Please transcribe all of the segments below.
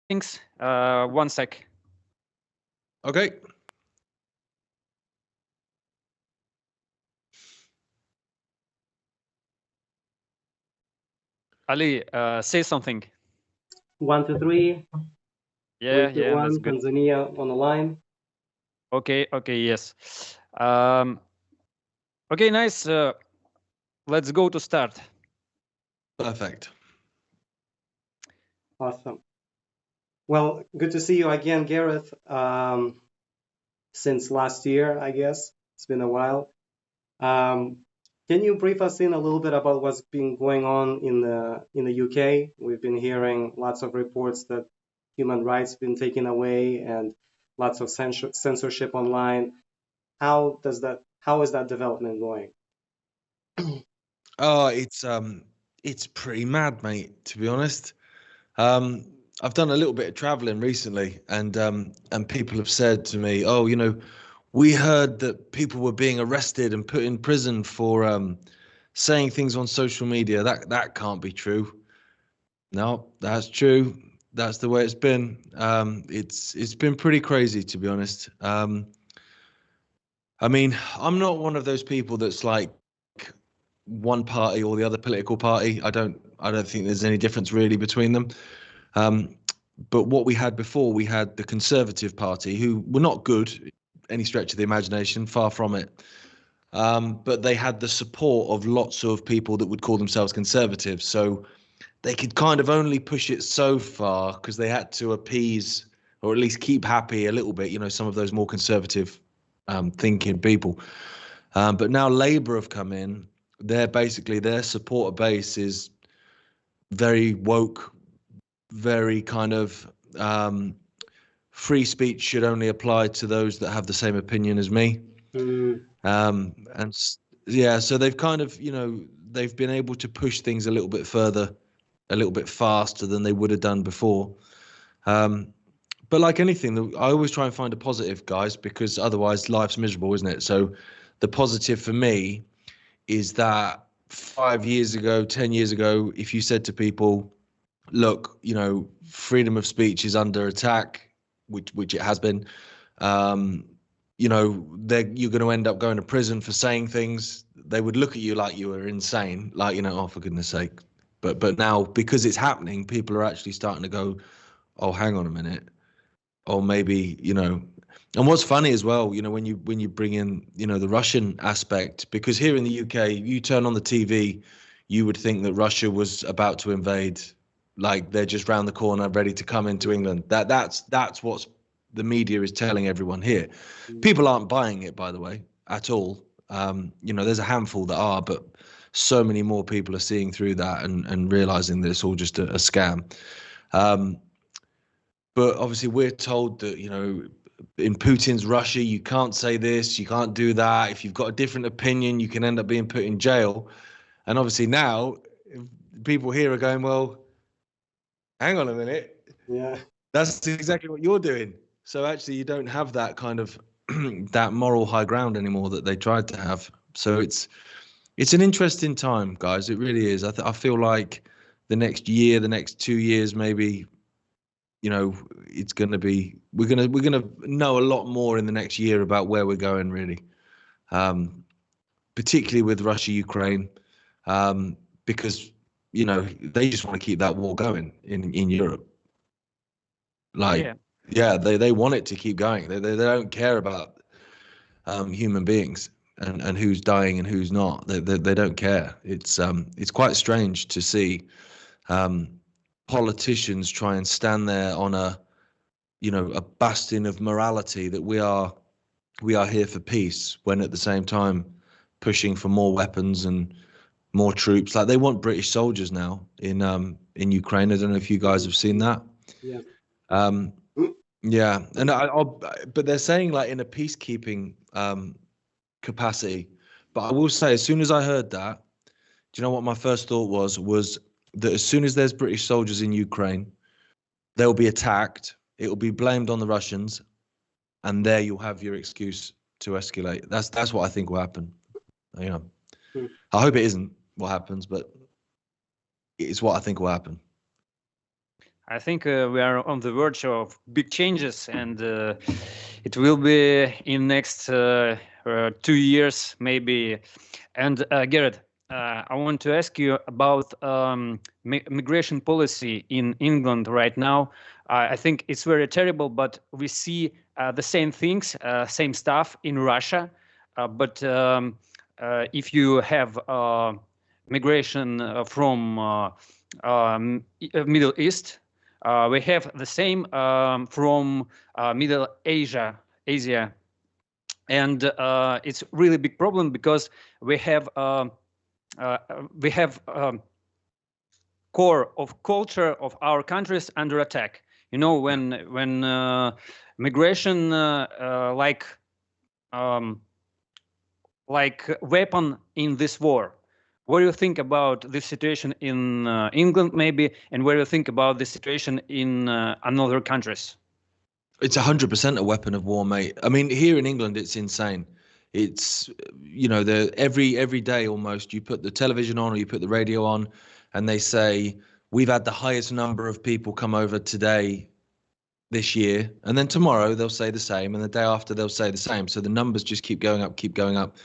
Thanks. One sec. Okay. Ali, say something. 1, 2, 3. Yeah, 3, 2, yeah, that's 1. good. Tanzania on the line. Okay, okay, yes. Okay, nice. Let's go to start. Perfect. Awesome. Well, good to see you again, Gareth. Since last year, I guess it's been a while. Can you brief us in a little bit about what's been going on in the UK? We've been hearing lots of reports that human rights have been taken away and lots of censorship online. How is that development going? Oh, it's pretty mad, mate, to be honest. I've done a little bit of traveling recently, and people have said to me, "Oh, we heard that people were being arrested and put in prison for saying things on social media. That can't be true." No, that's true. That's the way it's been. It's been pretty crazy, to be honest. I mean, I'm not one of those people that's like one party or the other political party. I don't think there's any difference really between them. Um, but what we had before, we had the Conservative Party, who were not good, any stretch of the imagination, far from it. But they had the support of lots of people that would call themselves conservatives. So they could kind of only push it so far because they had to appease or at least keep happy a little bit, some of those more conservative thinking people. But now Labour have come in. Their supporter base is very woke, very kind of free speech should only apply to those that have the same opinion as me. Yeah, so they've kind of, they've been able to push things a little bit further, a little bit faster than they would have done before. But like anything, I always try and find a positive, guys, because otherwise life's miserable, isn't it? So the positive for me is that 5 years ago, 10 years ago, if you said to people, look, freedom of speech is under attack, which it has been, you're going to end up going to prison for saying things, they would look at you like you were insane, like, oh, for goodness sake. But now, because it's happening, people are actually starting to go, oh, hang on a minute. Or maybe, and what's funny as well, when you bring in, the Russian aspect, because here in the UK, you turn on the TV, you would think that Russia was about to invade, like they're just round the corner, ready to come into England. That's what the media is telling everyone here. People aren't buying it, by the way, at all. There's a handful that are, but so many more people are seeing through that and realizing that it's all just a scam. But obviously, we're told that, in Putin's Russia, you can't say this, you can't do that. If you've got a different opinion, you can end up being put in jail. And obviously now, people here are going, well, hang on a minute. Yeah. That's exactly what you're doing. So actually, you don't have that kind of that moral high ground anymore that they tried to have. So it's an interesting time, guys. It really is. I feel like the next year, the next 2 years, maybe, it's going to be, we're going to know a lot more in the next year about where we're going, really. Particularly with Russia, Ukraine, because, they just want to keep that war going in Europe. Like, yeah, they want it to keep going. They don't care about human beings and who's dying and who's not. They don't care. It's quite strange to see politicians try and stand there on a bastion of morality that we are here for peace, when at the same time pushing for more weapons and more troops. Like, they want British soldiers now in Ukraine. I don't know if you guys have seen that. Yeah. Yeah, and but they're saying like in a peacekeeping capacity. But I will say, as soon as I heard that, do you know what my first thought was that as soon as there's British soldiers in Ukraine, they'll be attacked. It will be blamed on the Russians, and there you'll have your excuse to escalate. That's what I think will happen. I hope it isn't what happens, but it's what I think will happen. I think we are on the verge of big changes, and it will be in next 2 years maybe. And Garrett, I want to ask you about migration policy in England right now. I think it's very terrible, but we see the same things, same stuff in Russia. But if you have migration from Middle East, we have the same from Middle Asia, and it's really big problem because we have core of culture of our countries under attack. You know, when migration like weapon in this war. What do you think about this situation in England, maybe, and what do you think about this situation in other countries? It's 100% a weapon of war, mate. I mean, here in England, it's insane. It's, you know, every day almost you put the television on or you put the radio on, and they say we've had the highest number of people come over today this year, and then tomorrow they'll say the same, and the day after they'll say the same. So the numbers just keep going up, keep going up.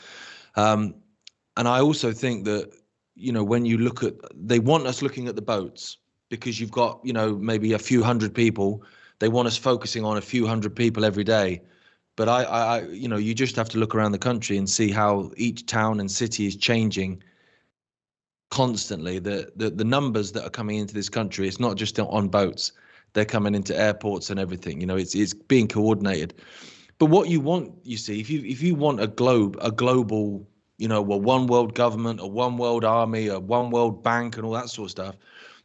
And I also think that, you know, when you look at, they want us looking at the boats because you've got, you know, maybe a few hundred people. They want us focusing on a few hundred people every day. But I you know, you just have to look around the country and see how each town and city is changing constantly. The numbers that are coming into this country, it's not just on boats. They're coming into airports and everything. You know, it's being coordinated. But what you want, you see, if you want a global, you know, a one world government, a one world army, a one world bank, and all that sort of stuff,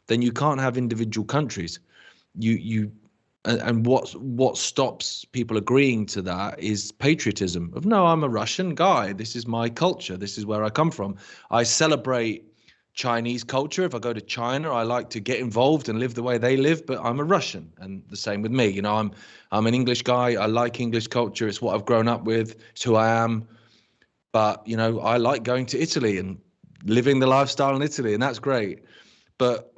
then you can't have individual countries. And what stops people agreeing to that is patriotism of, no, I'm a Russian guy. This is my culture. This is where I come from. I celebrate Chinese culture. If I go to China, I like to get involved and live the way they live, but I'm a Russian. And the same with me. You know, I'm an English guy. I like English culture. It's what I've grown up with. It's who I am. But, you know, I like going to Italy and living the lifestyle in Italy, and that's great. But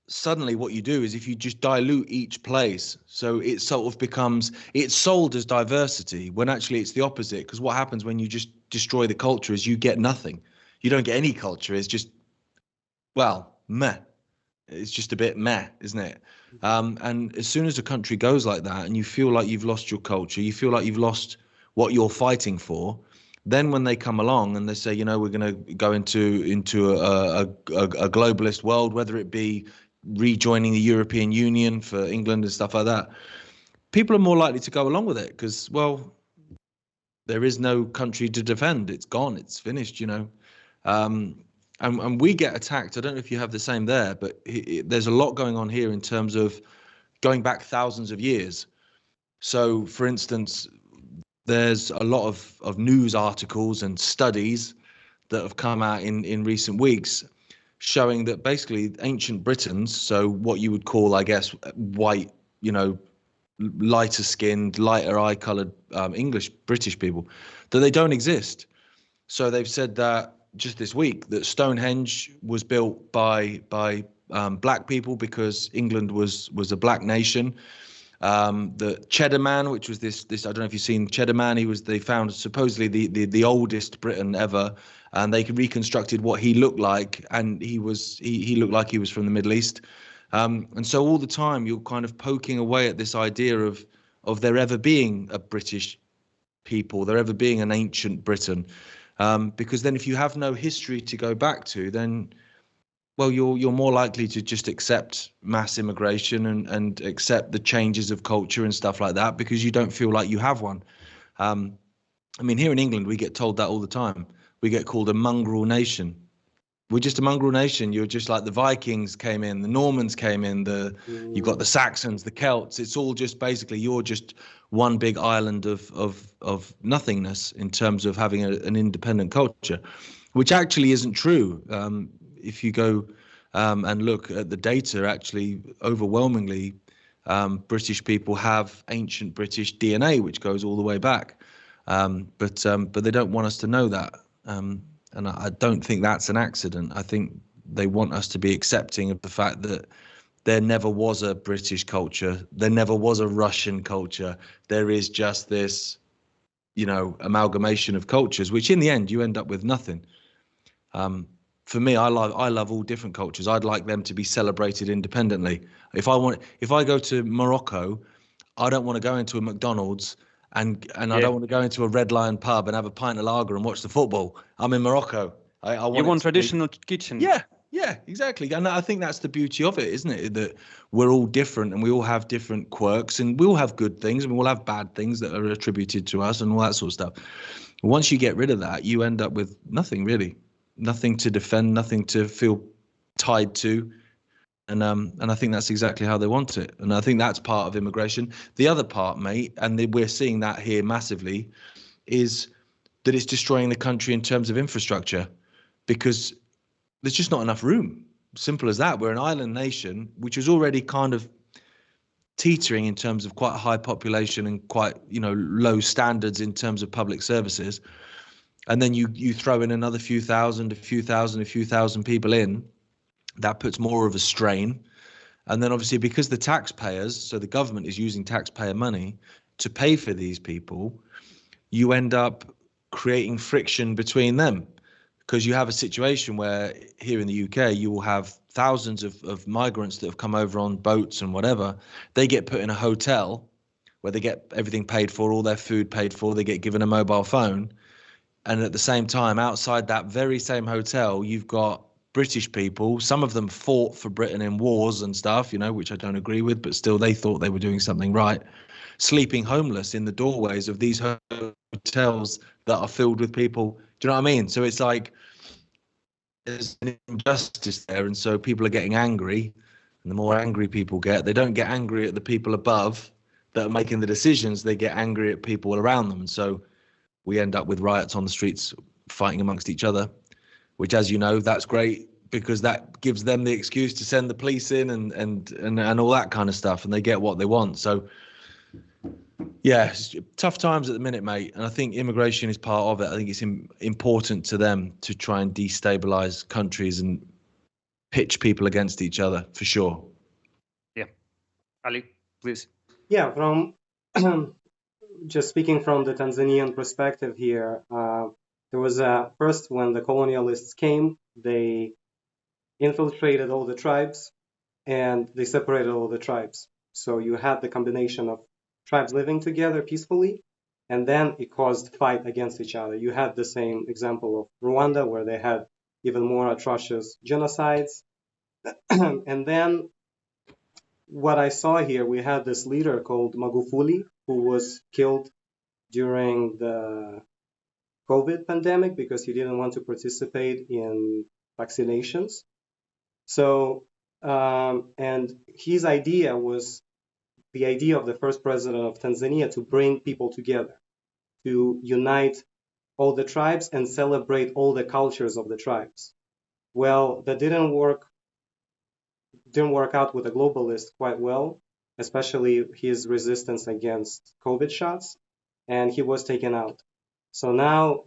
suddenly what you do is if you just dilute each place, so it sort of becomes, it's sold as diversity when actually it's the opposite. Because what happens when you just destroy the culture is you get nothing. You don't get any culture. It's just, well, meh. It's just a bit meh, isn't it? And as soon as a country goes like that and you feel like you've lost your culture, you feel like you've lost what you're fighting for, then when they come along and they say, you know, we're going to go into a globalist world, whether it be rejoining the European Union for England and stuff like that, people are more likely to go along with it because, well, there is no country to defend. It's gone. It's finished, you know. And we get attacked. I don't know if you have the same there, but there's a lot going on here in terms of going back thousands of years. So, for instance, there's a lot of news articles and studies that have come out in recent weeks showing that basically ancient Britons, so what you would call, I guess, white, you know, lighter skinned, lighter eye coloured British people, that they don't exist. So they've said that just this week that Stonehenge was built by black people because England was a black nation. The Cheddar Man, which was this I don't know if you've seen Cheddar Man. They found supposedly the oldest Briton ever, and they reconstructed what he looked like, and he looked like he was from the Middle East. And so all the time you're kind of poking away at this idea of there ever being a British people, there ever being an ancient Britain, because then if you have no history to go back to, then, well, you're more likely to just accept mass immigration and accept the changes of culture and stuff like that because you don't feel like you have one. I mean, here in England, we get told that all the time. We get called a mongrel nation. We're just a mongrel nation. You're just like the Vikings came in, the Normans came in, you've got the Saxons, the Celts. It's all just basically you're just one big island of nothingness in terms of having an independent culture, which actually isn't true. If you go and look at the data, actually, overwhelmingly, British people have ancient British DNA, which goes all the way back. But they don't want us to know that. And I don't think that's an accident. I think they want us to be accepting of the fact that there never was a British culture. There never was a Russian culture. There is just this, amalgamation of cultures, which in the end you end up with nothing. For me, I love all different cultures. I'd like them to be celebrated independently. If I go to Morocco, I don't want to go into a McDonald's and I don't want to go into a Red Lion pub and have a pint of lager and watch the football. I'm in Morocco. I want traditional kitchen. Yeah, exactly. And I think that's the beauty of it, isn't it? That we're all different and we all have different quirks and we all have good things and we all have bad things that are attributed to us and all that sort of stuff. Once you get rid of that, you end up with nothing really, nothing to defend, nothing to feel tied to. And I think that's exactly how they want it. And I think that's part of immigration. The other part, mate, and we're seeing that here massively, is that it's destroying the country in terms of infrastructure because there's just not enough room. Simple as that. We're an island nation, which is already kind of teetering in terms of quite a high population and quite, low standards in terms of public services. And then you throw in another few thousand people in, that puts more of a strain. And then obviously because the taxpayers, so the government is using taxpayer money to pay for these people, you end up creating friction between them. Because you have a situation where here in the UK, you will have thousands of migrants that have come over on boats and whatever. They get put in a hotel where they get everything paid for, all their food paid for. They get given a mobile phone. And at the same time, outside that very same hotel, you've got British people. Some of them fought for Britain in wars and stuff, which I don't agree with, but still they thought they were doing something right, sleeping homeless in the doorways of these hotels that are filled with people. Do you know what I mean? So it's like there's an injustice there. And so people are getting angry. And the more angry people get, they don't get angry at the people above that are making the decisions. They get angry at people around them. And so we end up with riots on the streets, fighting amongst each other, which, as you know, that's great because that gives them the excuse to send the police in and all that kind of stuff. And they get what they want. So yeah, it's tough times at the minute, mate. And I think immigration is part of it. I think it's important to them to try and destabilize countries and pitch people against each other, for sure. Yeah. Ali, please. Yeah, from just speaking from the Tanzanian perspective here, there was first when the colonialists came, they infiltrated all the tribes and they separated all the tribes. So you had the combination of tribes living together peacefully, and then it caused fight against each other. You had the same example of Rwanda, where they had even more atrocious genocides. And then what I saw here, we had this leader called Magufuli, who was killed during the COVID pandemic because he didn't want to participate in vaccinations. So, and his idea was the idea of the first president of Tanzania to bring people together, to unite all the tribes and celebrate all the cultures of the tribes. Well, that didn't work out with the globalists quite well, especially his resistance against COVID shots, and he was taken out. So now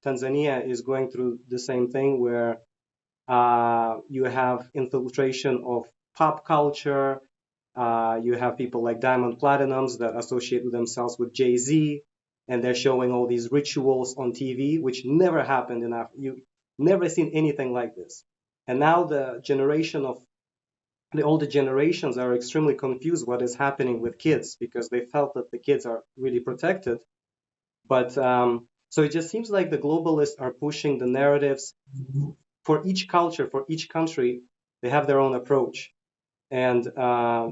Tanzania is going through the same thing where you have infiltration of pop culture. You have people like Diamond Platinums that associate themselves with Jay-Z, and they're showing all these rituals on TV, which never happened in Africa. You've never seen anything like this. And now the older generations are extremely confused what is happening with kids because they felt that the kids are really protected. But so it just seems like the globalists are pushing the narratives for each culture, for each country. They have their own approach. And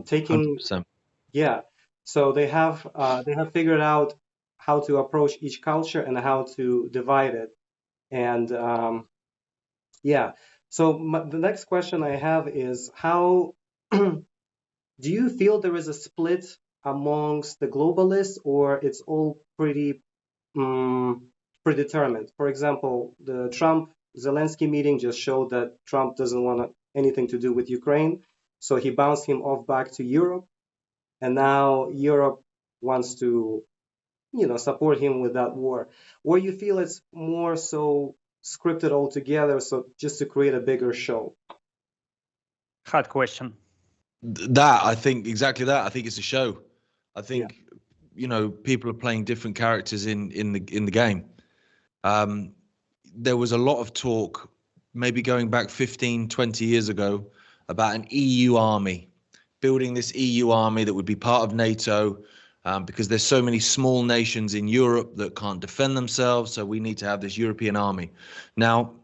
taking 100%. Yeah, so they have figured out how to approach each culture and how to divide it. And yeah, so the next question I have is how do you feel there is a split amongst the globalists, or it's all pretty predetermined? For example, the Trump-Zelensky meeting just showed that Trump doesn't want anything to do with Ukraine. So he bounced him off back to Europe, and now Europe wants to, support him with that war. Or you feel it's more so scripted altogether, so just to create a bigger show? Hard question. That, I think exactly that. I think it's a show. I Yeah. think, people are playing different characters in the game. There was a lot of talk, maybe going back 15, 20 years ago, about an EU army, building this EU army that would be part of NATO, because there's so many small nations in Europe that can't defend themselves. So we need to have this European army. Now,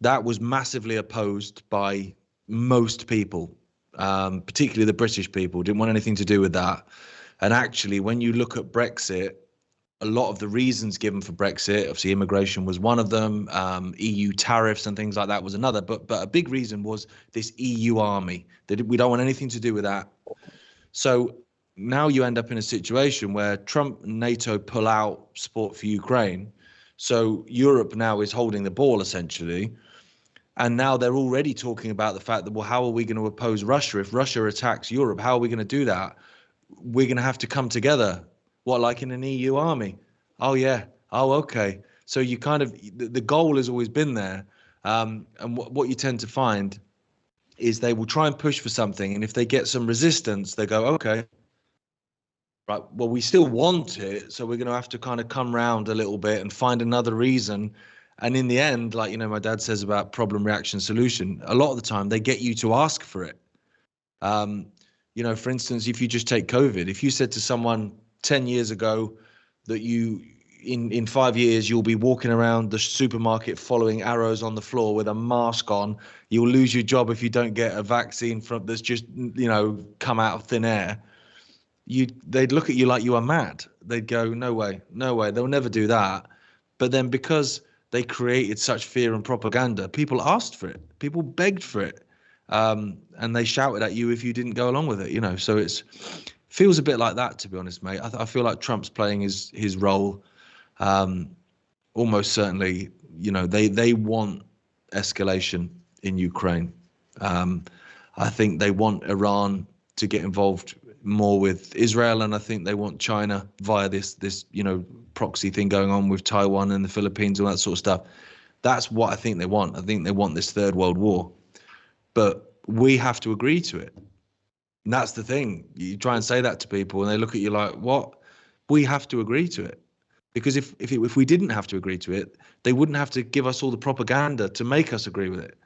that was massively opposed by most people, particularly the British people, didn't want anything to do with that. And actually, when you look at Brexit, a lot of the reasons given for Brexit, obviously immigration was one of them, EU tariffs and things like that was another, but a big reason was this EU army, that we don't want anything to do with that. So now you end up in a situation where Trump and NATO pull out support for Ukraine. So Europe now is holding the ball essentially. And now they're already talking about the fact that, well, how are we going to oppose Russia if Russia attacks Europe? How are we going to do that? We're going to have to come together. What, like in an EU army? Oh, yeah. Oh, okay. So you kind of, the goal has always been there. And what you tend to find is they will try and push for something. And if they get some resistance, they go, okay, right, well, we still want it. So we're going to have to kind of come round a little bit and find another reason. And in the end, like, my dad says about problem, reaction, solution, a lot of the time they get you to ask for it. For instance, if you just take COVID, if you said to someone 10 years ago that in 5 years, you'll be walking around the supermarket following arrows on the floor with a mask on, you'll lose your job if you don't get a vaccine that's just, come out of thin air. They'd look at you like you are mad. They'd go, no way, they'll never do that. But then because they created such fear and propaganda, people asked for it, people begged for it, and they shouted at you if you didn't go along with it. So feels a bit like that, to be honest, mate. I feel like Trump's playing his role. Almost certainly, they want escalation in Ukraine. I think they want Iran to get involved more with Israel, and I think they want China via this proxy thing going on with Taiwan and the Philippines and all that sort of stuff. That's what I think they want. I think they want this third world war, but we have to agree to it. And that's the thing. You try and say that to people and they look at you like, what? We have to agree to it, because if we didn't have to agree to it, they wouldn't have to give us all the propaganda to make us agree with it.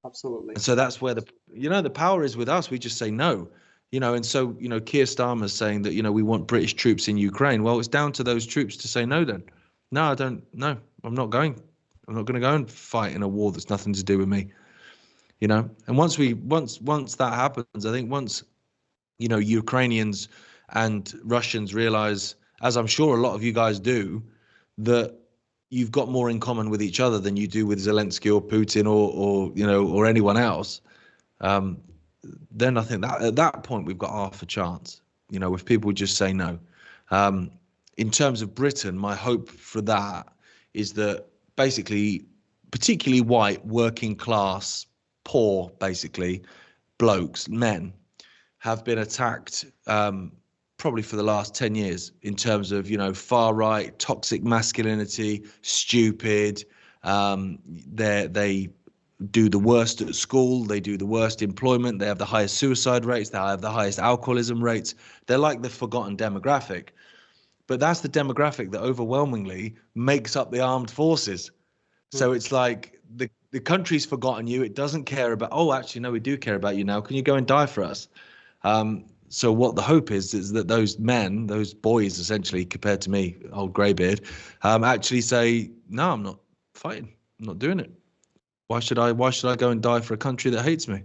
Absolutely. And so that's where the power is with us. We just say no. And so, Keir Starmer's saying that, we want British troops in Ukraine. Well, it's down to those troops to say no then. No, I don't. No, I'm not going. I'm not going to go and fight in a war that's nothing to do with me. And once that happens, I think once, Ukrainians and Russians realize, as I'm sure a lot of you guys do, that you've got more in common with each other than you do with Zelensky or Putin or anyone else. Then I think that at that point we've got half a chance, if people just say no. In terms of Britain, my hope for that is that basically, particularly white, working class, poor, basically, blokes, men, have been attacked probably for the last 10 years in terms of, far right, toxic masculinity, stupid. They do the worst at school, they do the worst employment, they have the highest suicide rates, they have the highest alcoholism rates. They're like the forgotten demographic. But that's the demographic that overwhelmingly makes up the armed forces. So it's like the country's forgotten you. It doesn't care about, oh, actually, no, we do care about you now. Can you go and die for us? So what the hope is that those men, those boys, essentially, compared to me, old greybeard, actually say, no, I'm not fighting. I'm not doing it. Why should I go and die for a country that hates me?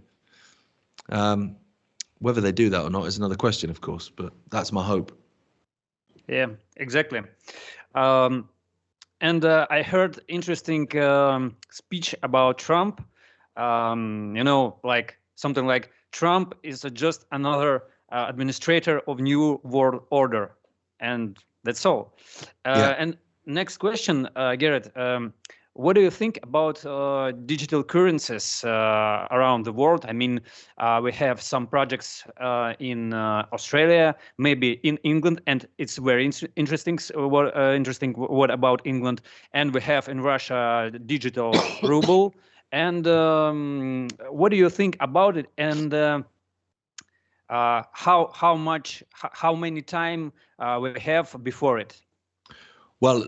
Whether they do that or not is another question, of course, but that's my hope. Yeah, exactly. And I heard interesting speech about Trump. Like something like Trump is just another administrator of new world order, and that's all. And next question, Gareth. What do you think about digital currencies around the world? I mean, we have some projects in Australia, maybe in England, and it's very interesting. What about England? And we have in Russia digital ruble. And what do you think about it? And how many time we have before it? Well,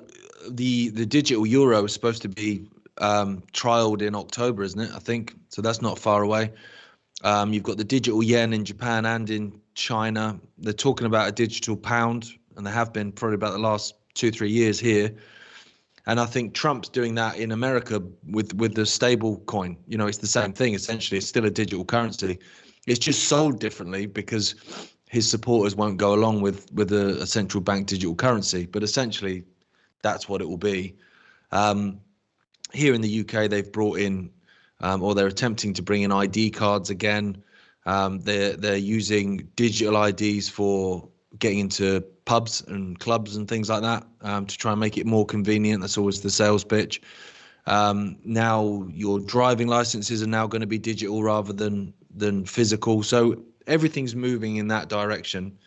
the digital euro is supposed to be trialed in October, isn't it? I think so. That's not far away. You've got the digital yen in Japan and in China. They're talking about a digital pound, and they have been probably about the last 2-3 years here. And I think Trump's doing that in America with the stable coin. You know, it's the same thing. Essentially, it's still a digital currency. It's just sold differently because his supporters won't go along with a central bank digital currency. But essentially, that's what it will be. Here in the UK, they've brought in, or they're attempting to bring in ID cards again. They're using digital IDs for getting into pubs and clubs and things like that, to try and make it more convenient. That's always the sales pitch. Now your driving licenses are now going to be digital rather than physical. So everything's moving in that direction,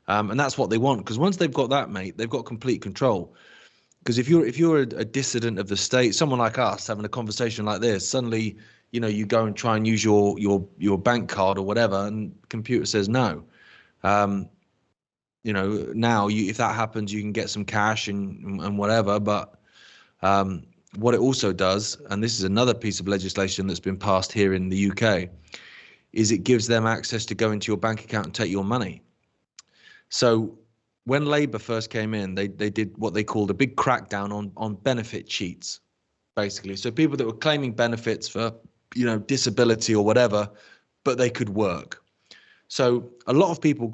and that's what they want. Because once they've got that, mate, they've got complete control. Because if you're a dissident of the state, someone like us having a conversation like this, suddenly you go and try and use your bank card or whatever, and the computer says no. Now if that happens, you can get some cash and whatever. But what it also does, and this is another piece of legislation that's been passed here in the UK, is it gives them access to go into your bank account and take your money. So when Labour first came in, they did what they called a big crackdown on benefit cheats, basically. So people that were claiming benefits for, disability or whatever, but they could work. So a lot of people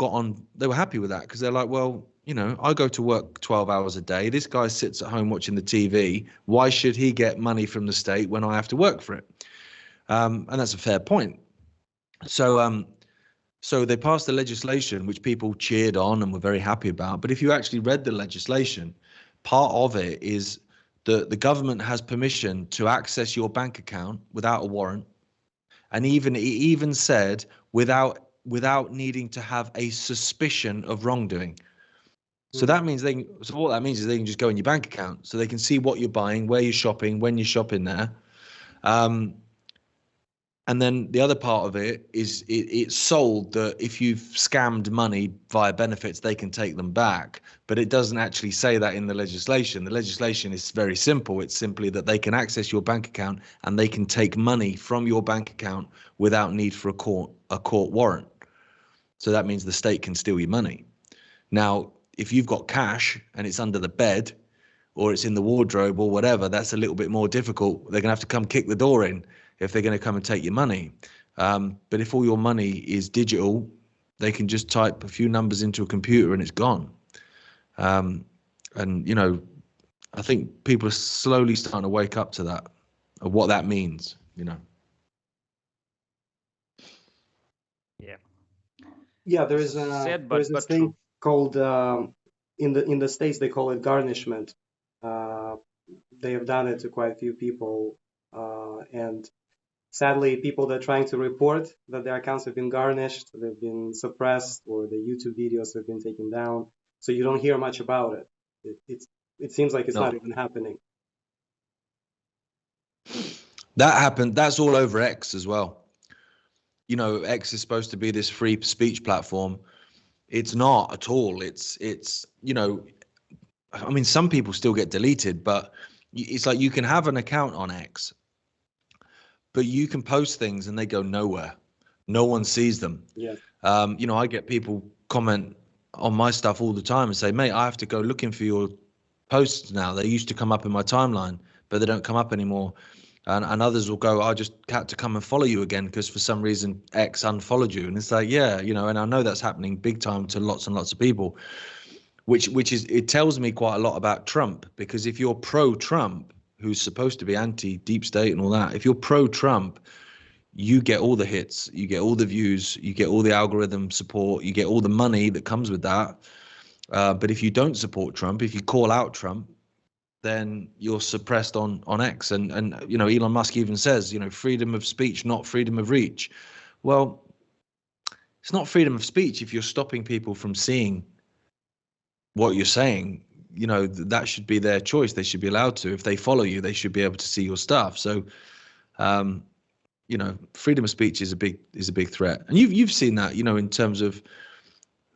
they were happy with that because they're like, well, I go to work 12 hours a day. This guy sits at home watching the TV. Why should he get money from the state when I have to work for it? And that's a fair point. So they passed the legislation, which people cheered on and were very happy about. But if you actually read the legislation, part of it is the government has permission to access your bank account without a warrant. And it even said without needing to have a suspicion of wrongdoing. So that means what that means is they can just go in your bank account, so they can see what you're buying, where you're shopping, when you're shopping there. And then the other part of it is it's sold that if you've scammed money via benefits, they can take them back. But it doesn't actually say that in the legislation. The legislation is very simple. It's simply that they can access your bank account and they can take money from your bank account without need for a court warrant. So that means the state can steal your money. Now, if you've got cash and it's under the bed or it's in the wardrobe or whatever, that's a little bit more difficult. They're going to have to come kick the door in if they're going to come and take your money. But if all your money is digital, they can just type a few numbers into a computer and it's gone. And, I think people are slowly starting to wake up to that, of what that means, Yeah. Yeah, there is Sad, there's but this thing true. called in the States they call it garnishment. They have done it to quite a few people, and sadly, people that are trying to report that their accounts have been garnished, they've been suppressed, or the YouTube videos have been taken down. So you don't hear much about it. It seems like it's No. not even happening. That happened. That's all over X as well. X is supposed to be this free speech platform. It's not at all. It's I mean, some people still get deleted, but it's like you can have an account on X, but you can post things and they go nowhere. No one sees them. Yeah. I get people comment on my stuff all the time and say, mate, I have to go looking for your posts now. They used to come up in my timeline, but they don't come up anymore. And others will go, I just had to come and follow you again because for some reason X unfollowed you. And it's like, yeah, and I know that's happening big time to lots and lots of people, which it tells me quite a lot about Trump, because if you're pro-Trump, who's supposed to be anti-deep state and all that, if you're pro-Trump, you get all the hits, you get all the views, you get all the algorithm support, you get all the money that comes with that. But if you don't support Trump, if you call out Trump, then you're suppressed on X. And Elon Musk even says, freedom of speech, not freedom of reach. Well, it's not freedom of speech if you're stopping people from seeing what you're saying. That should be their choice. They should be allowed to. If they follow you, they should be able to see your stuff. So freedom of speech is a big threat. And you've seen that, in terms of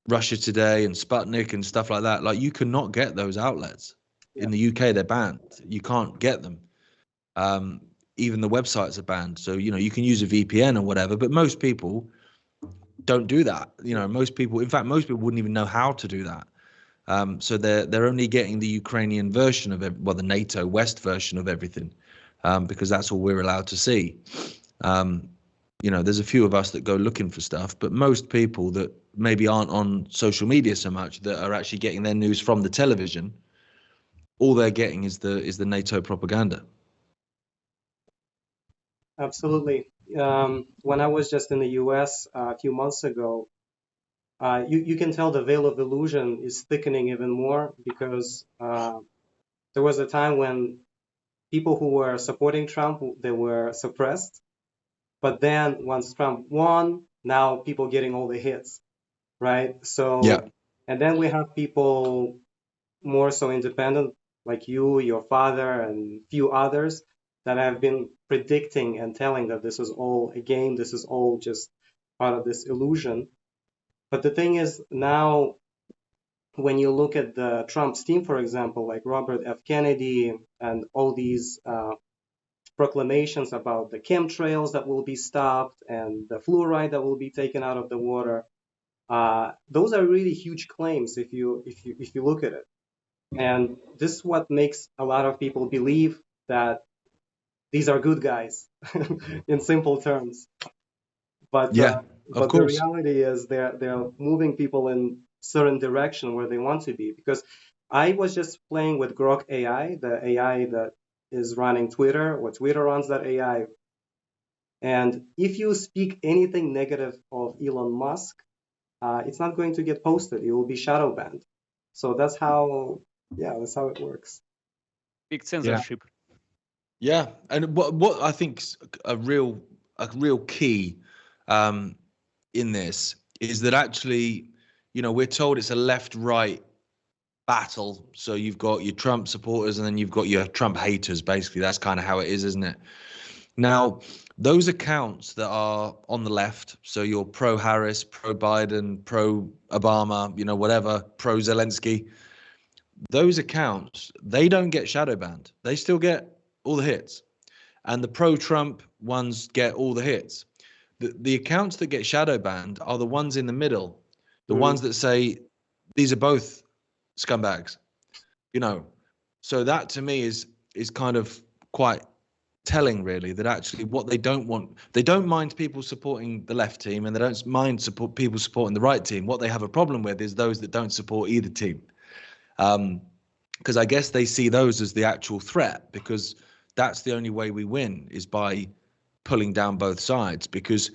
Russia Today and Sputnik and stuff like that. Like, you cannot get those outlets. In the UK. They're banned. You can't get them. Even the websites are banned. So, you can use a VPN or whatever, but most people don't do that. Most people wouldn't even know how to do that. So they're only getting the Ukrainian version of it, the NATO West version of everything, because that's all we're allowed to see. There's a few of us that go looking for stuff, but most people that maybe aren't on social media so much, that are actually getting their news from the television, all they're getting is the NATO propaganda. Absolutely. When I was just in the US a few months ago, you can tell the veil of illusion is thickening even more, because there was a time when people who were supporting Trump, they were suppressed. But then once Trump won, now people getting all the hits, right? So, Yeah. And then we have people more so independent, like you, your father, and few others that have been predicting and telling that this is all a game, this is all just part of this illusion. But the thing is, now when you look at the Trump's team, for example, like Robert F. Kennedy and all these proclamations about the chemtrails that will be stopped and the fluoride that will be taken out of the water, those are really huge claims if you look at it. And this is what makes a lot of people believe that these are good guys, in simple terms. But Yeah, of but the course. reality is they're moving people in certain direction where they want to be. Because I was just playing with Grok AI, the AI that is running Twitter, or Twitter runs that AI. And if you speak anything negative of Elon Musk, it's not going to get posted. It will be shadow banned. So that's how it works. Big censorship. Yeah, and what I think's a real key in this is that actually, we're told it's a left-right battle. So you've got your Trump supporters and then you've got your Trump haters. Basically, that's kind of how it is, isn't it? Now, those accounts that are on the left, so you're pro-Harris, pro-Biden, pro-Obama, whatever, pro-Zelensky, those accounts, they don't get shadow banned. They still get all the hits. And the pro-Trump ones get all the hits. The accounts that get shadow banned are the ones in the middle, the ones that say these are both scumbags, So that to me is kind of quite telling, really, that actually what they don't mind people supporting the left team, and they don't mind people supporting the right team. What they have a problem with is those that don't support either team, because I guess they see those as the actual threat, because that's the only way we win, is by pulling down both sides. Because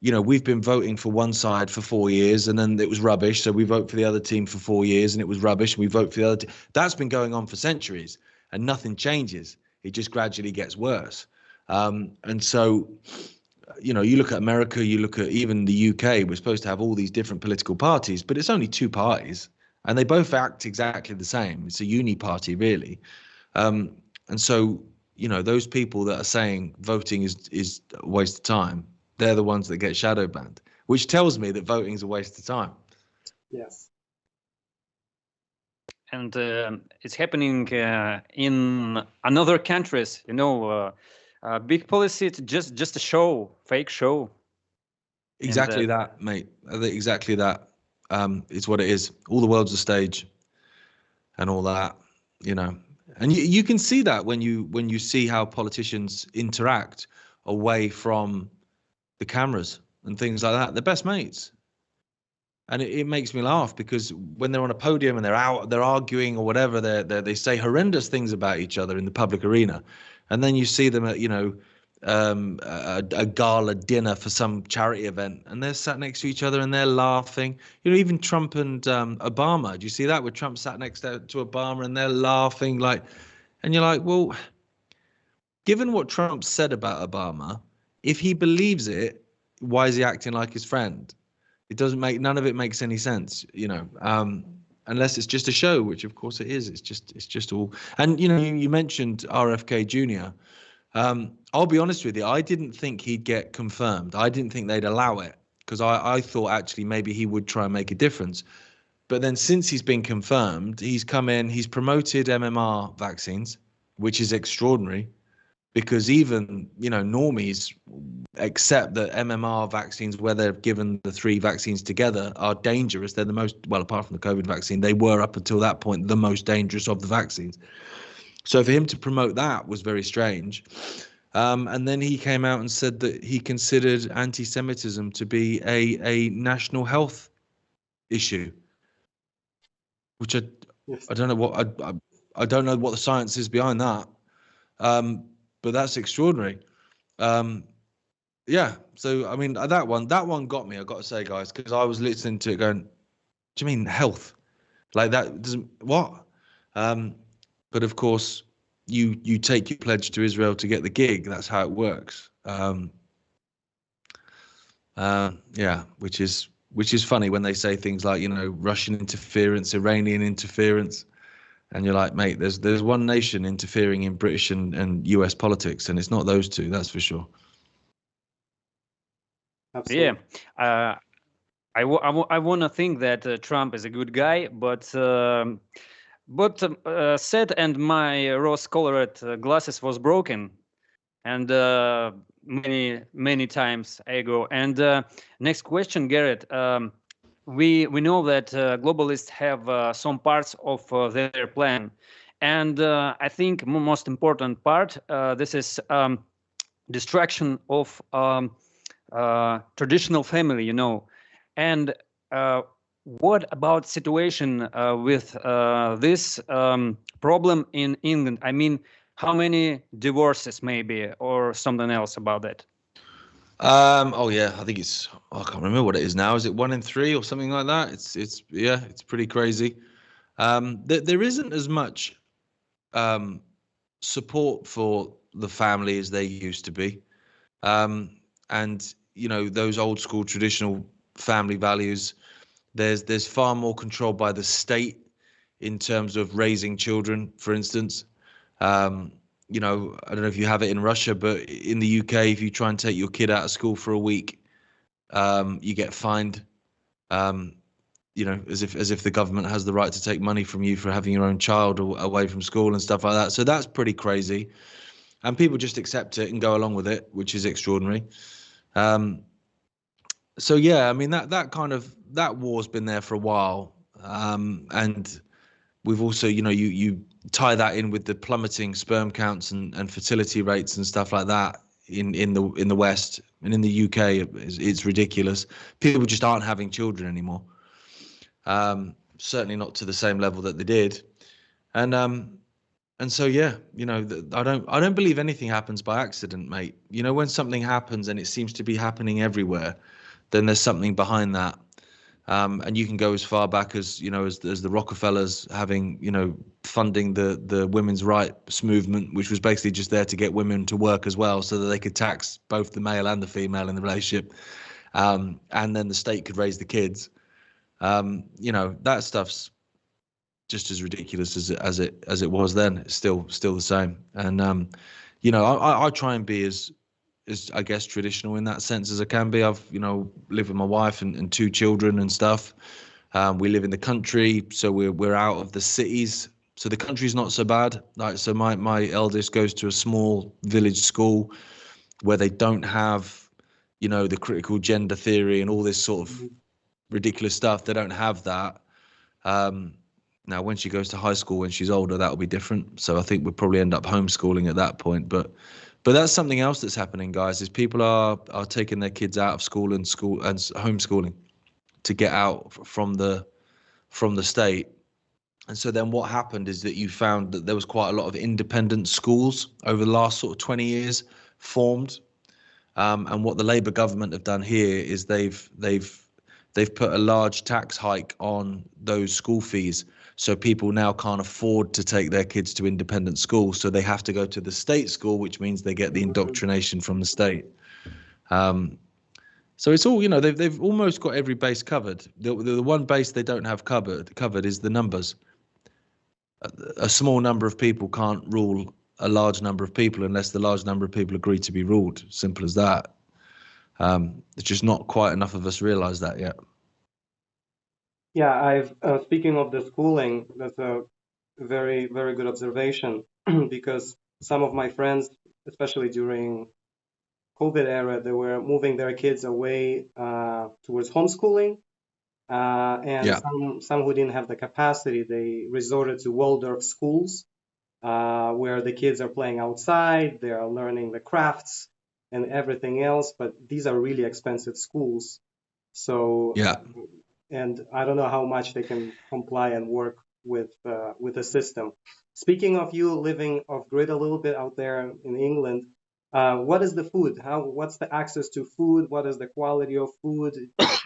we've been voting for one side for 4 years and then it was rubbish, so we vote for the other team for 4 years and it was rubbish, and we vote for the other team. That's been going on for centuries and nothing changes. It just gradually gets worse. And so, you look at America, you look at even the UK, we're supposed to have all these different political parties, but it's only two parties and they both act exactly the same. It's a uni party, really. And so, those people that are saying voting is a waste of time, they're the ones that get shadow banned, which tells me that voting is a waste of time. Yes. And it's happening in other countries. Big policy, it's just a show, fake show. Exactly that, mate. Exactly that. It's what it is. All the world's a stage, and all that, And you can see that when you see how politicians interact away from the cameras and things like that. They're best mates. And it makes me laugh, because when they're on a podium and they're arguing or whatever, they say horrendous things about each other in the public arena, and then you see them at a gala dinner for some charity event, and they're sat next to each other and they're laughing. Even Trump and Obama. Do you see that, where Trump sat next to Obama and they're laughing, and you're like, well, given what Trump said about Obama, if he believes it, why is he acting like his friend? None of it makes any sense, unless it's just a show, which of course it is. It's just all. And you mentioned RFK Jr. I'll be honest with you. I didn't think he'd get confirmed. I didn't think they'd allow it because I thought actually maybe he would try and make a difference. But then since he's been confirmed, he's come in, he's promoted MMR vaccines, which is extraordinary because even, normies accept that MMR vaccines, where they're given the 3 vaccines together, are dangerous. They're the most, well, apart from the COVID vaccine, they were up until that point the most dangerous of the vaccines. So for him to promote that was very strange. And then he came out and said that he considered anti-Semitism to be a national health issue, which I don't know what I don't know what the science is behind that. But that's extraordinary. Yeah. So I mean that one got me, I got to say, guys, because I was listening to it going, do you mean health? Like that doesn't what? But of course you take your pledge to Israel to get the gig. That's how it works. Yeah, which is funny when they say things like, Russian interference, Iranian interference. And you're like, mate, there's one nation interfering in British and US politics, and it's not those two, that's for sure. Absolutely. Yeah, I want to think that Trump is a good guy, but said and my rose-colored glasses was broken, and many times ago. And next question, Gareth. We know that globalists have some parts of their plan, and I think most important part, this is destruction of traditional family, and what about situation with this problem in England? I mean, how many divorces maybe, or something else about that? Oh yeah, I think I can't remember what it is now. Is it 1 in 3 or something like that? It's pretty crazy. There isn't as much support for the family as there used to be. And those old school traditional family values, there's far more control by the state in terms of raising children, for instance. I don't know if you have it in Russia, but in the UK, if you try and take your kid out of school for a week, you get fined. As if the government has the right to take money from you for having your own child away from school and stuff like that. So that's pretty crazy, and people just accept it and go along with it, which is extraordinary. So yeah, I mean that war's been there for a while, and we've also, you tie that in with the plummeting sperm counts and fertility rates and stuff like that in the West, and in the UK it's ridiculous. People just aren't having children anymore. Certainly not to the same level that they did, and so yeah, I don't believe anything happens by accident, mate. When something happens and it seems to be happening everywhere, then there's something behind that. And you can go as far back as as the Rockefellers having funding the women's rights movement, which was basically just there to get women to work as well, so that they could tax both the male and the female in the relationship, and then the state could raise the kids. That stuff's just as ridiculous as it was then. It's still the same. And I try and be as I guess traditional in that sense as I can be. I've lived with my wife and 2 children and stuff. We live in the country, so we're out of the cities. So the country's not so bad. Like, so my eldest goes to a small village school where they don't have the critical gender theory and all this sort of ridiculous stuff. They don't have that. Now when she goes to high school, when she's older, that'll be different. So I think we'll probably end up homeschooling at that point. But that's something else that's happening, guys, is people are taking their kids out of school and homeschooling to get out from the state. And so then what happened is that you found that there was quite a lot of independent schools over the last sort of 20 years formed. And what the Labour government have done here is they've put a large tax hike on those school fees. So people now can't afford to take their kids to independent schools. So they have to go to the state school, which means they get the indoctrination from the state. So it's all, they've almost got every base covered. The one base they don't have covered is the numbers. A small number of people can't rule a large number of people unless the large number of people agree to be ruled. Simple as that. It's just not quite enough of us realize that yet. Yeah, I've speaking of the schooling, that's a very, very good observation because some of my friends, especially during COVID era, they were moving their kids away towards homeschooling, and Yeah. some who didn't have the capacity, they resorted to Waldorf schools, where the kids are playing outside, they are learning the crafts and everything else, but these are really expensive schools. So, Yeah. and I don't know how much they can comply and work with the system. Speaking of you living off grid a little bit out there in England, what is the food? What's the access to food? What is the quality of food?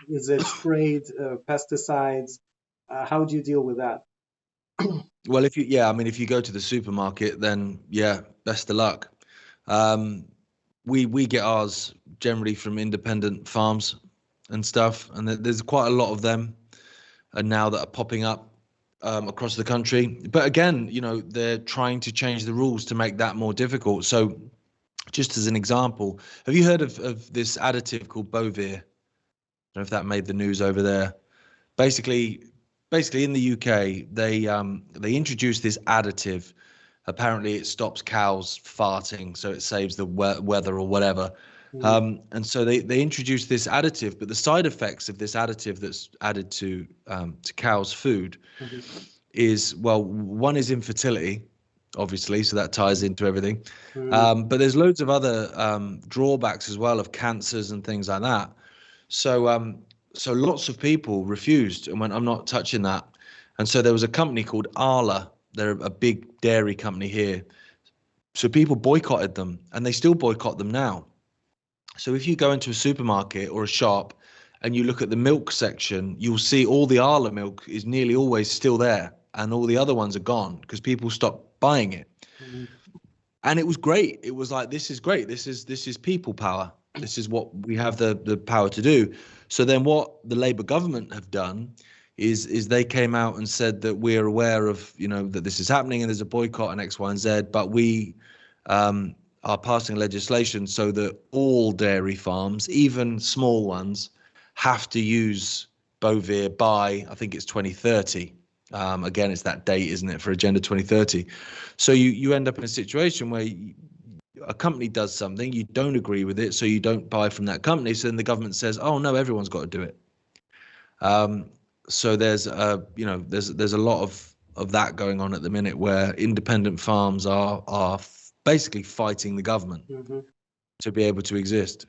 Is it sprayed pesticides? How do you deal with that? Well, if you go to the supermarket, then yeah, best of luck. We get ours generally from independent farms and stuff, and there's quite a lot of them, and now that are popping up across the country. But again, they're trying to change the rules to make that more difficult. So, just as an example, have you heard of this additive called Bovir? I don't know if that made the news over there. Basically in the UK, they introduced this additive. Apparently, it stops cows farting, so it saves the weather or whatever. And so they introduced this additive, but the side effects of this additive that's added to cows' food is, well, one is infertility, obviously, so that ties into everything. But there's loads of other drawbacks as well of cancers and things like that. So lots of people refused and went, I'm not touching that. And so there was a company called Arla. They're a big dairy company here. So people boycotted them, and they still boycott them now. So if you go into a supermarket or a shop and you look at the milk section, you'll see all the Arla milk is nearly always still there, and all the other ones are gone because people stopped buying it. And it was great. It was like, this is great. This is people power. This is what we have the power to do. So then what the Labour government have done is they came out and said that we're aware of, that this is happening and there's a boycott and X, Y, and Z, but we are passing legislation so that all dairy farms, even small ones, have to use Bovir by, I think it's 2030. Again, it's that date, isn't it, for Agenda 2030. So you end up in a situation where a company does something, you don't agree with it, so you don't buy from that company. So then the government says, oh no, everyone's got to do it. So there's there's a lot of that going on at the minute, where independent farms are basically fighting the government to be able to exist.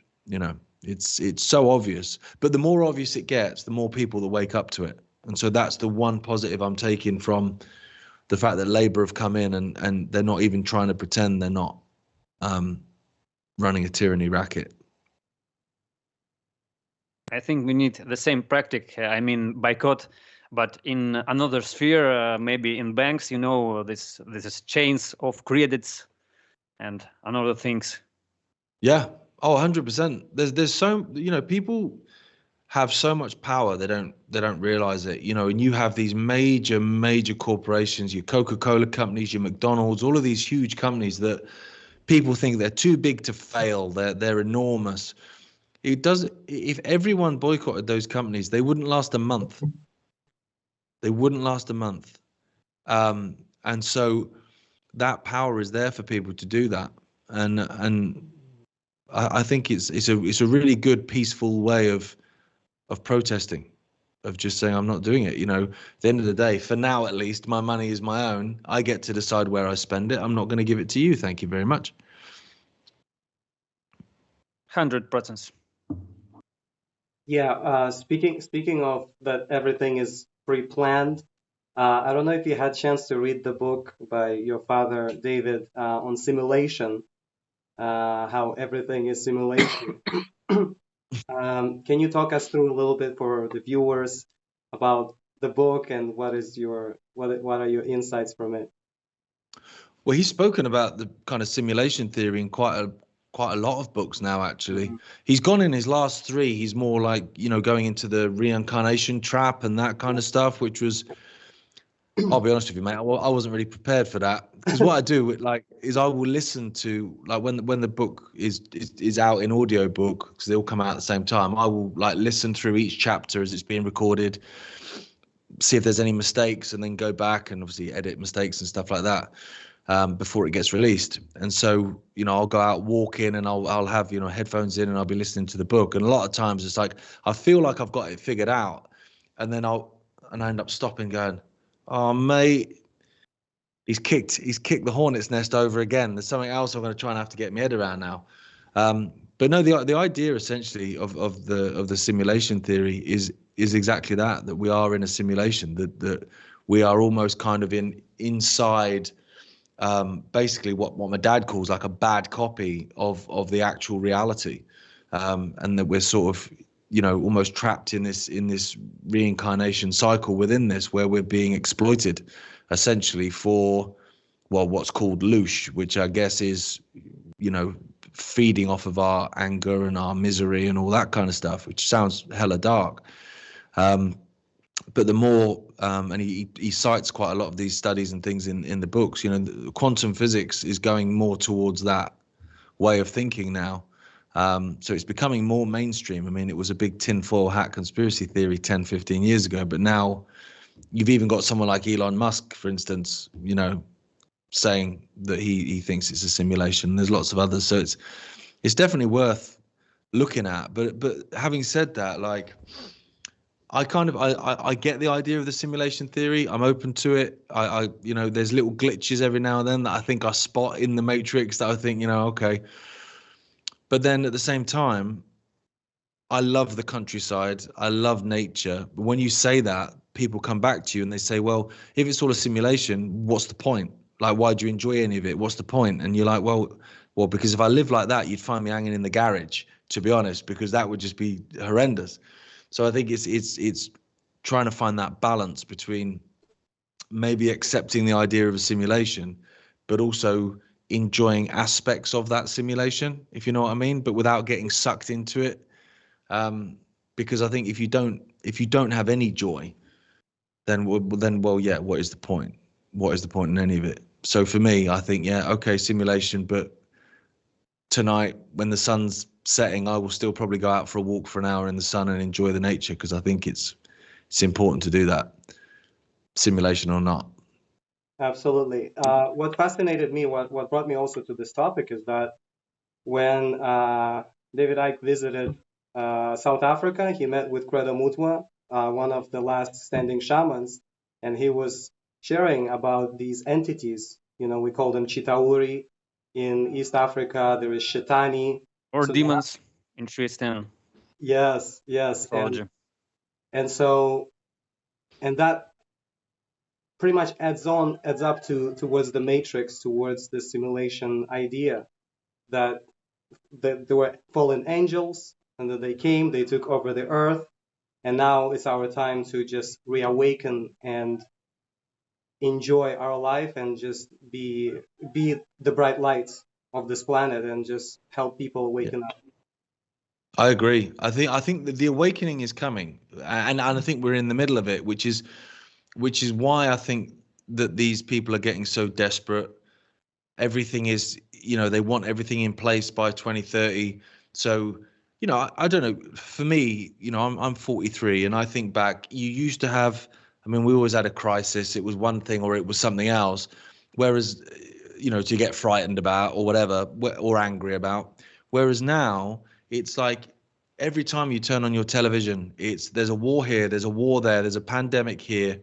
It's so obvious, but the more obvious it gets, the more people that wake up to it. And so that's the one positive I'm taking from the fact that Labour have come in and they're not even trying to pretend they're not running a tyranny racket. I think we need the same practice. I mean, boycott, but in another sphere, maybe in banks, this is chains of credits and another things. Yeah. Oh, 100%. There's so, people have so much power they don't realize it, and you have these major corporations, your Coca-Cola companies, your McDonald's, all of these huge companies that people think they're too big to fail. They're enormous. If everyone boycotted those companies, they wouldn't last a month. And so that power is there for people to do that. And I think it's a really good, peaceful way of protesting, of just saying, I'm not doing it. At the end of the day, for now at least, my money is my own. I get to decide where I spend it. I'm not going to give it to you. Thank you very much. 100%. Yeah, speaking of that, everything is pre-planned. I don't know if you had a chance to read the book by your father, David, on simulation, how everything is simulation. Can you talk us through a little bit for the viewers about the book and what are your insights from it? Well, he's spoken about the kind of simulation theory in quite a lot of books now, actually. He's gone in his last 3. He's more like, going into the reincarnation trap and that kind of stuff, which was I'll be honest with you, mate. I wasn't really prepared for that, because what I do is I will listen to, like, when the book is out in audio book, because they all come out at the same time. I will listen through each chapter as it's being recorded, see if there's any mistakes, and then go back and obviously edit mistakes and stuff like that before it gets released. And so, I'll go out walking and I'll have, headphones in, and I'll be listening to the book. And a lot of times it's like I feel like I've got it figured out, and then I end up stopping, going, "Oh, mate, he's kicked the hornet's nest over again. There's something else I'm going to try and have to get my head around now." But no, the idea essentially of the simulation theory is exactly that we are in a simulation, that we are almost kind of inside basically what my dad calls like a bad copy of the actual reality, and that we're sort of almost trapped in this reincarnation cycle within this, where we're being exploited essentially for, well, what's called loosh, which I guess is feeding off of our anger and our misery and all that kind of stuff, which sounds hella dark. But the more, and he cites quite a lot of these studies and things in the books, quantum physics is going more towards that way of thinking now. So it's becoming more mainstream. I mean, it was a big tinfoil hat conspiracy theory 10, 15 years ago, but now you've even got someone like Elon Musk, for instance, saying that he thinks it's a simulation. There's lots of others. So it's definitely worth looking at. But having said that, like, I get the idea of the simulation theory. I'm open to it. I there's little glitches every now and then that I think I spot in the Matrix that I think, okay. But then at the same time, I love the countryside. I love nature. But when you say that, people come back to you and they say, well, if it's all a simulation, what's the point? Like, why do you enjoy any of it? What's the point? And you're like, well, because if I live like that, you'd find me hanging in the garage, to be honest, because that would just be horrendous. So I think it's trying to find that balance between maybe accepting the idea of a simulation, but also enjoying aspects of that simulation, if you know what I mean, but without getting sucked into it. Because I think if you don't have any joy, then yeah, what is the point? What is the point in any of it? So for me, I think, yeah, okay, simulation, but tonight when the sun's setting, I will still probably go out for a walk for an hour in the sun and enjoy the nature, because I think it's important to do that, simulation or not. Absolutely. What fascinated me, what brought me also to this topic, is that when David Icke visited South Africa, he met with Credo Mutwa, one of the last standing shamans, and he was sharing about these entities. We call them Chitauri. In East Africa, there is Shetani. Or so demons in Tristan. Yes. And that pretty much adds up towards the Matrix, towards the simulation idea, that there were fallen angels and that they took over the earth, and now it's our time to just reawaken and enjoy our life and just be the bright lights of this planet and just help people waken up. I agree. I think that the awakening is coming, and I think we're in the middle of it, which is why I think that these people are getting so desperate. Everything is, they want everything in place by 2030. So, I don't know. For me, I'm 43, and I think back, you used to have, I mean, we always had a crisis. It was one thing or it was something else. Whereas, to get frightened about or whatever, or angry about. Whereas now it's like every time you turn on your television, there's a war here, there's a war there, there's a pandemic here.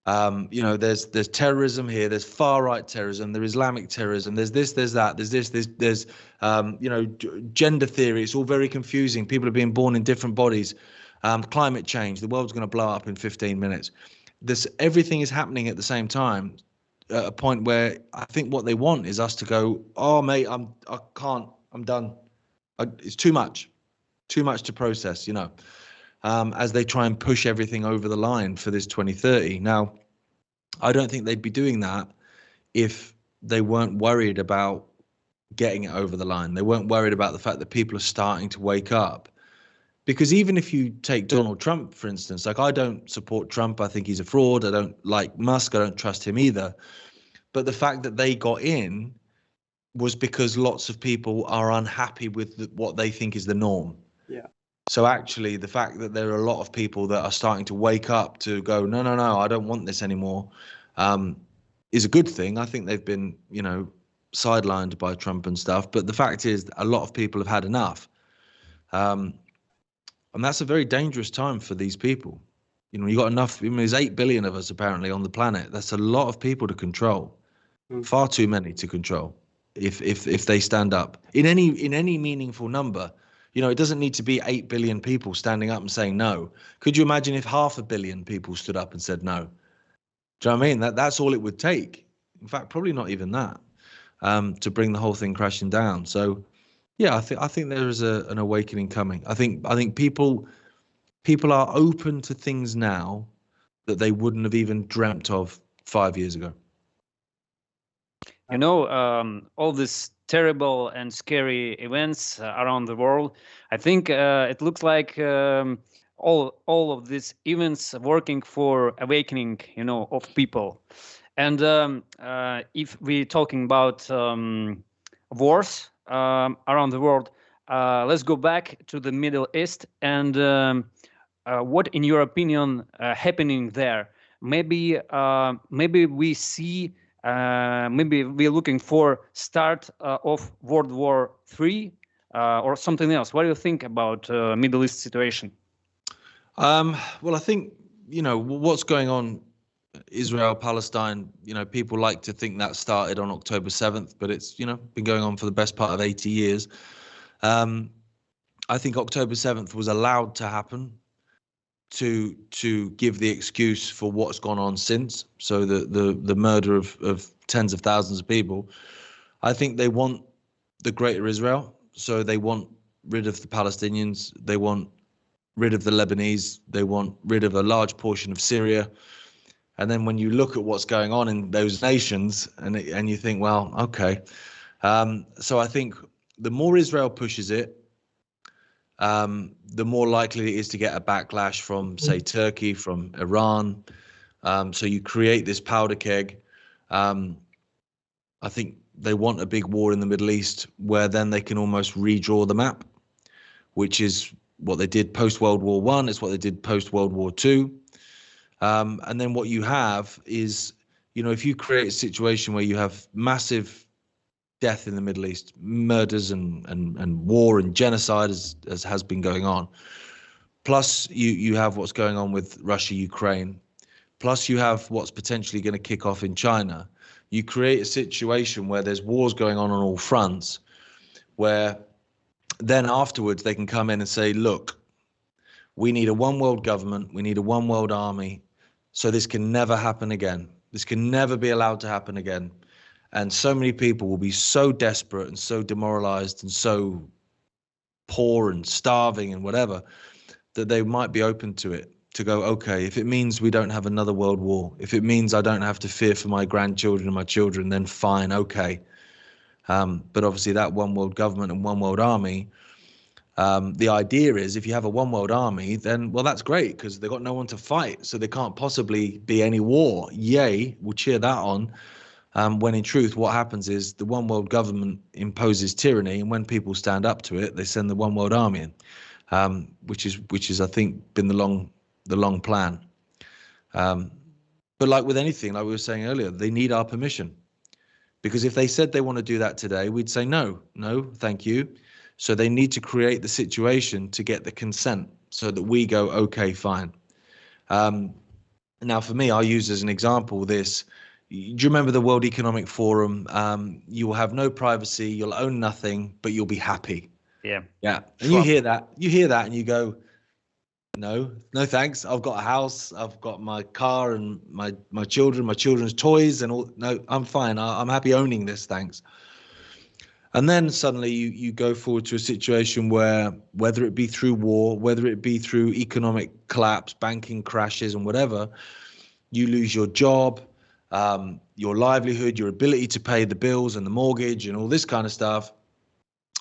There's terrorism here, there's far right terrorism, there's Islamic terrorism, there's this, there's that, there's gender theory. It's all very confusing. People are being born in different bodies. Climate change, the world's going to blow up in 15 minutes. Everything is happening at the same time, at a point where I think what they want is us to go, oh mate, I can't, I'm done. It's too much to process, as they try and push everything over the line for this 2030. Now, I don't think they'd be doing that if they weren't worried about getting it over the line. They weren't worried about the fact that people are starting to wake up. Because even if you take Donald Trump, for instance, like I don't support Trump. I think he's a fraud. I don't like Musk. I don't trust him either. But the fact that they got in was because lots of people are unhappy with what they think is the norm. Yeah. So actually, the fact that there are a lot of people that are starting to wake up to go, no, no, no, I don't want this anymore, is a good thing. I think they've been, sidelined by Trump and stuff. But the fact is, a lot of people have had enough. And that's a very dangerous time for these people. You got enough. I mean, there's 8 billion of us apparently on the planet. That's a lot of people to control. Far too many to control. If they stand up in any meaningful number, it doesn't need to be 8 billion people standing up and saying no. Could you imagine if 500 million people stood up and said no? Do you know what I mean? That's all it would take. In fact, probably not even that, to bring the whole thing crashing down. So, yeah, I think there is an awakening coming. I think people are open to things now that they wouldn't have even dreamt of 5 years ago. All these terrible and scary events around the world. I think it looks like all of these events working for awakening, of people. And if we're talking about wars around the world, let's go back to the Middle East and what, in your opinion, happening there? Maybe we see. Maybe we're looking for start of World War III or something else. What do you think about Middle East situation? Well, I think what's going on, Israel, Palestine. People like to think that started on October 7th, but it's been going on for the best part of 80 years. I think October 7th was allowed to happen to give the excuse for what's gone on since. So the murder of tens of thousands of people. I think they want the greater Israel. So they want rid of the Palestinians. They want rid of the Lebanese. They want rid of a large portion of Syria. And then when you look at what's going on in those nations and you think, well, okay. So I think the more Israel pushes it, the more likely it is to get a backlash from, say, Turkey, from Iran. So you create this powder keg. I think they want a big war in the Middle East where then they can almost redraw the map, which is what they did post-World War I. It's what they did post-World War II. And then what you have is, if you create a situation where you have massive death in the Middle East, murders and war and genocide as has been going on. Plus you have what's going on with Russia, Ukraine. Plus you have what's potentially going to kick off in China. You create a situation where there's wars going on all fronts, where then afterwards they can come in and say, look, we need a one world government. We need a one world army. So this can never happen again. This can never be allowed to happen again. And so many people will be so desperate and so demoralized and so poor and starving and whatever, that they might be open to it, to go, okay, if it means we don't have another world war, if it means I don't have to fear for my grandchildren and my children, then fine, okay. But obviously that one world government and one world army, the idea is if you have a one world army, then, well, that's great because they've got no one to fight. So there can't possibly be any war. Yay, we'll cheer that on. When in truth, what happens is the one world government imposes tyranny, and when people stand up to it, they send the one world army in, which is I think been the long plan. But like with anything, like we were saying earlier, they need our permission, because if they said they want to do that today, we'd say no, thank you. So they need to create the situation to get the consent so that we go, okay, fine. Now, for me, I'll use as an example this. Do you remember the World Economic Forum? You will have no privacy, you'll own nothing, but you'll be happy. Yeah. And you hear that and you go, no thanks. I've got a house, I've got my car and my children's toys and all. No, I'm fine. I'm happy owning this, thanks. And then suddenly you go forward to a situation where, whether it be through war, whether it be through economic collapse, banking crashes and whatever, you lose your job, your livelihood, your ability to pay the bills and the mortgage and all this kind of stuff.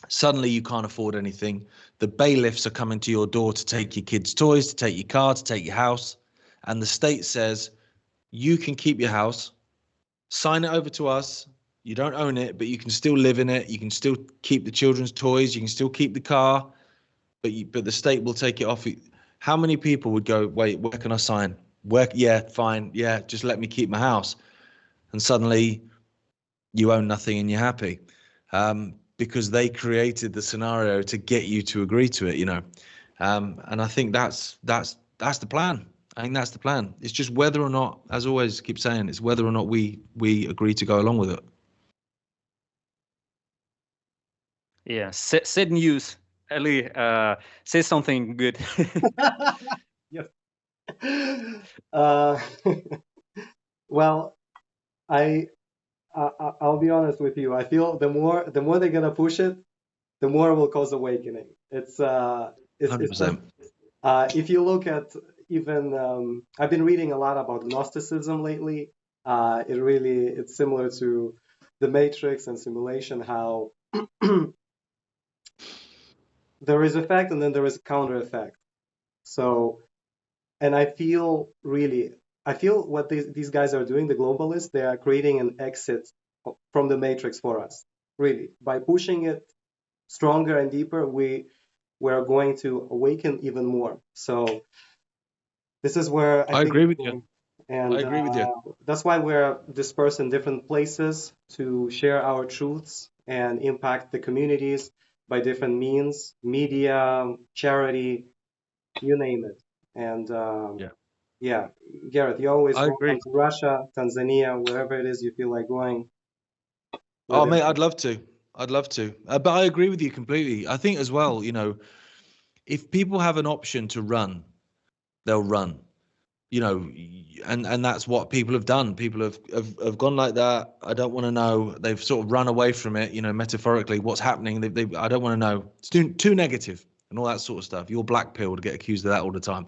Suddenly you can't afford anything. The bailiffs are coming to your door to take your kids' toys, to take your car, to take your house. And the state says, you can keep your house, sign it over to us. You don't own it, but you can still live in it. You can still keep the children's toys. You can still keep the car, but the state will take it off. How many people would go, wait, where can I sign? Where? Yeah, fine. Yeah, just let me keep my house. And suddenly you own nothing and you're happy. Because they created the scenario to get you to agree to it, and I think that's the plan. I think that's the plan. It's just whether or not, as always, keep saying, it's whether or not we agree to go along with it. Yeah, sad news. Ali, say something good. Yes. Uh, well, I'll be honest with you. I feel the more they're gonna push it, the more it will cause awakening. It's 100%. if you look at even I've been reading a lot about Gnosticism lately. It's similar to the Matrix and simulation, how there is effect and then there is a counter effect. So, and I feel what these guys are doing, the globalists, they are creating an exit from the Matrix for us. Really, by pushing it stronger and deeper, we're going to awaken even more. So this is where I think agree with you. And I agree with you. That's why we're dispersed in different places to share our truths and impact the communities by different means, media, charity, you name it. And yeah, Gareth, you're always I welcome agree. to Russia, Tanzania, wherever it is you feel like going. Oh, mate, I'd love to. But I agree with you completely. I think as well, if people have an option to run, they'll run. And that's what people have done. People have gone like that. I don't want to know. They've sort of run away from it, metaphorically, what's happening. I don't want to know. It's too negative and all that sort of stuff. You're black pilled, get accused of that all the time.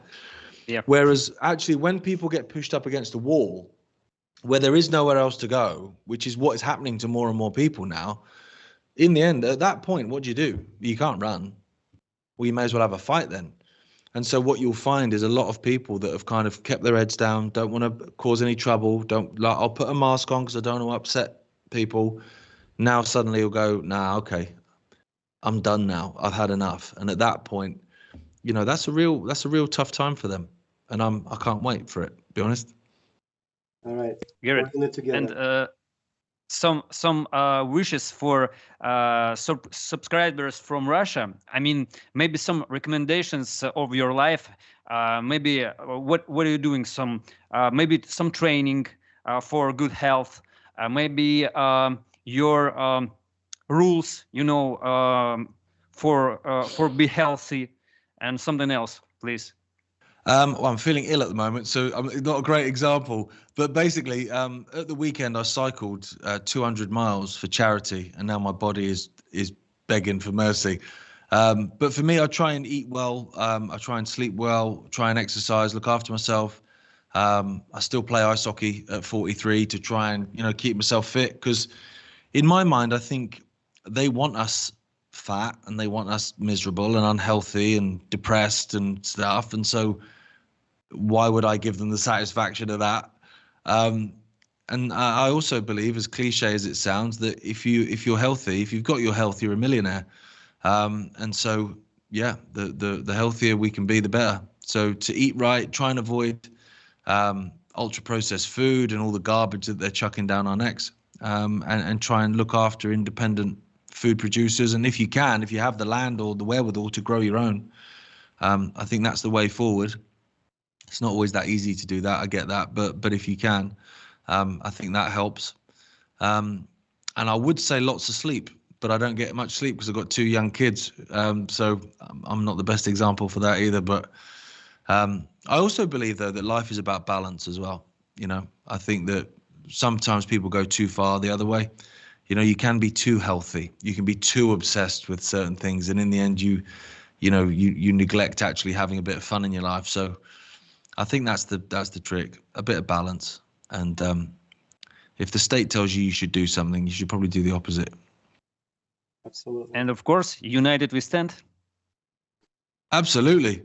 Yeah. Whereas actually when people get pushed up against a wall where there is nowhere else to go, which is what is happening to more and more people now, in the end, at that point, what do? You can't run. Well, you may as well have a fight then. And so what you'll find is a lot of people that have kind of kept their heads down, don't want to cause any trouble, I'll put a mask on because I don't want to upset people. Now suddenly you'll go, nah, okay, I'm done now. I've had enough. And at that point, that's a real tough time for them. And I can't wait for it, to be honest. All right. Gareth, we're in it together. And some wishes for subscribers from Russia. I mean, maybe some recommendations of your life. Maybe what are you doing? Some maybe some training for good health. Maybe your rules. For be healthy, and something else, please. Well, I'm feeling ill at the moment, so I'm not a great example. But basically, at the weekend, I cycled 200 miles for charity, and now my body is begging for mercy. But for me, I try and eat well. I try and sleep well. Try and exercise. Look after myself. I still play ice hockey at 43 to try and keep myself fit. Because in my mind, I think they want us fat and they want us miserable and unhealthy and depressed and stuff. And so why would I give them the satisfaction of that? And I also believe, as cliche as it sounds, that if you're healthy, if you've got your health, you're a millionaire. And so, yeah, the healthier we can be, the better. So to eat right, try and avoid ultra processed food and all the garbage that they're chucking down our necks, and try and look after independent food producers. And if you have the land or the wherewithal to grow your own, I think that's the way forward. It's not always that easy to do that. I get that, but if you can, I think that helps. And I would say lots of sleep, but I don't get much sleep because I've got 2 young kids. So I'm not the best example for that either. But I also believe, though, that life is about balance as well. I think that sometimes people go too far the other way. You can be too healthy. You can be too obsessed with certain things. And in the end, you neglect actually having a bit of fun in your life. So I think that's the trick, a bit of balance. And if the state tells you should do something, you should probably do the opposite. Absolutely. And of course, united we stand. Absolutely,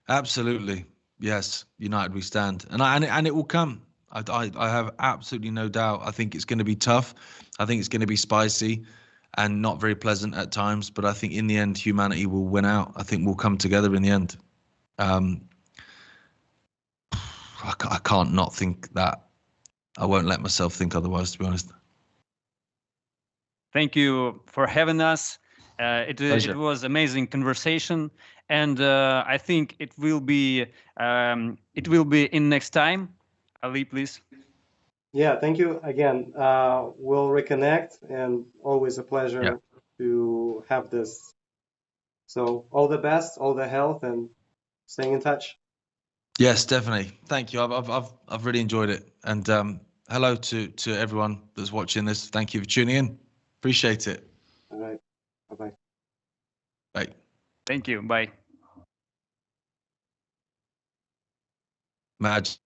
absolutely. Yes, united we stand, and it will come. I have absolutely no doubt. I think it's going to be tough. I think it's going to be spicy, and not very pleasant at times. But I think in the end, humanity will win out. I think we'll come together in the end. I can't not think that. I won't let myself think otherwise, to be honest. Thank you for having us. It Pleasure. was amazing conversation, and I think it will be in next time. Ali, please. Yeah, thank you again. We'll reconnect, and always a pleasure to have this. So all the best, all the health, and staying in touch. Yes, definitely. Thank you. I've really enjoyed it. And hello to everyone that's watching this. Thank you for tuning in. Appreciate it. All right. Bye-bye. Bye. Thank you. Bye. Magic.